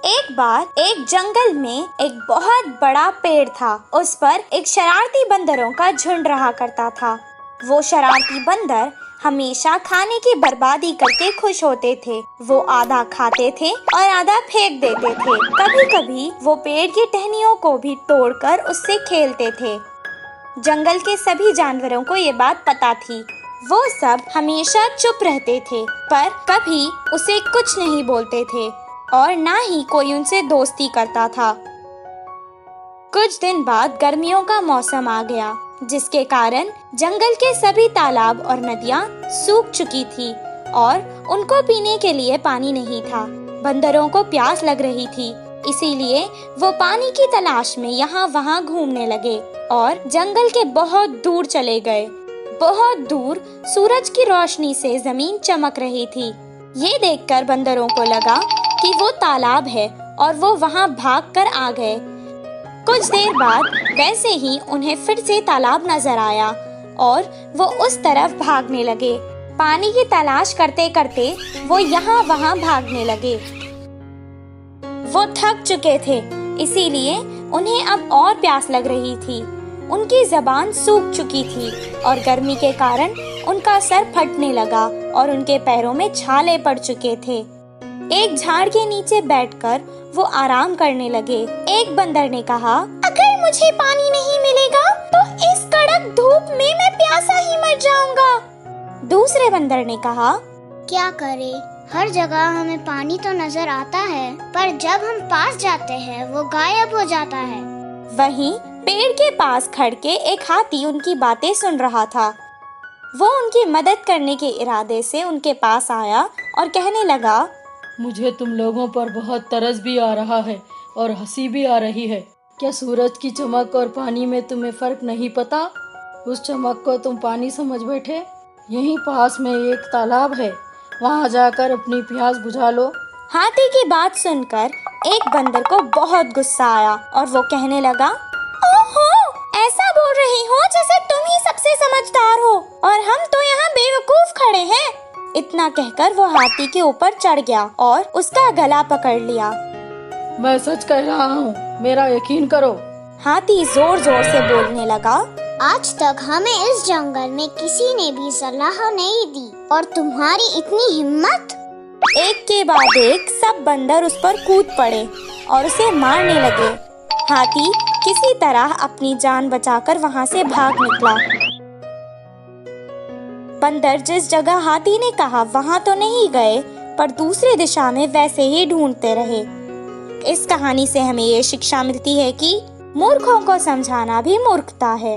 एक बार एक जंगल में एक बहुत बड़ा पेड़ था। उस पर एक शरारती बंदरों का झुंड रहा करता था। वो शरारती बंदर हमेशा खाने की बर्बादी करके खुश होते थे। वो आधा खाते थे और आधा फेंक देते थे। कभी कभी वो पेड़ की टहनियों को भी तोड़कर उससे खेलते थे। जंगल के सभी जानवरों को ये बात पता थी। वो सब हमेशा चुप रहते थे, पर कभी उसे कुछ नहीं बोलते थे और ना ही कोई उनसे दोस्ती करता था। कुछ दिन बाद गर्मियों का मौसम आ गया, जिसके कारण जंगल के सभी तालाब और नदियाँ सूख चुकी थी और उनको पीने के लिए पानी नहीं था। बंदरों को प्यास लग रही थी, इसीलिए वो पानी की तलाश में यहाँ वहाँ घूमने लगे और जंगल के बहुत दूर चले गए। बहुत दूर सूरज की रोशनी से जमीन चमक रही थी। ये देखकर बंदरों को लगा कि वो तालाब है और वो वहाँ भागकर आ गए। कुछ देर बाद वैसे ही उन्हें फिर से तालाब नजर आया और वो उस तरफ भागने लगे। पानी की तलाश करते करते वो यहाँ वहाँ भागने लगे। वो थक चुके थे, इसीलिए उन्हें अब और प्यास लग रही थी। उनकी जबान सूख चुकी थी और गर्मी के कारण उनका सर फटने लगा और उनके पैरों में छाले पड़ चुके थे। एक झाड़ के नीचे बैठकर वो आराम करने लगे। एक बंदर ने कहा, अगर मुझे पानी नहीं मिलेगा तो इस कड़क धूप में मैं प्यासा ही मर जाऊंगा। दूसरे बंदर ने कहा, क्या करें, हर जगह हमें पानी तो नजर आता है, पर जब हम पास जाते हैं वो गायब हो जाता है। वहीं पेड़ के पास खड़ के एक हाथी उनकी बातें सुन रहा था। वो उनकी मदद करने के इरादे से उनके पास आया और कहने लगा, मुझे तुम लोगों पर बहुत तरस भी आ रहा है और हंसी भी आ रही है। क्या सूरज की चमक और पानी में तुम्हें फर्क नहीं पता? उस चमक को तुम पानी समझ बैठे। यहीं पास में एक तालाब है, वहाँ जाकर अपनी प्यास बुझा लो। हाथी की बात सुनकर एक बंदर को बहुत गुस्सा आया और वो कहने लगा, ओहो, ऐसा बोल रही हो जैसे तुम ही सबसे समझदार हो और हम तो यहाँ बेवकूफ खड़े हैं। इतना कहकर वो हाथी के ऊपर चढ़ गया और उसका गला पकड़ लिया। मैं सच कह रहा हूँ, मेरा यकीन करो। हाथी जोर जोर से बोलने लगा, आज तक हमें इस जंगल में किसी ने भी सलाह नहीं दी और तुम्हारी इतनी हिम्मत। एक के बाद एक सब बंदर उस पर कूद पड़े और उसे मारने लगे। हाथी किसी तरह अपनी जान बचाकर वहाँ से भाग निकला। बंदर जिस जगह हाथी ने कहा वहाँ तो नहीं गए, पर दूसरी दिशा में वैसे ही ढूंढते रहे। इस कहानी से हमें ये शिक्षा मिलती है कि मूर्खों को समझाना भी मूर्खता है।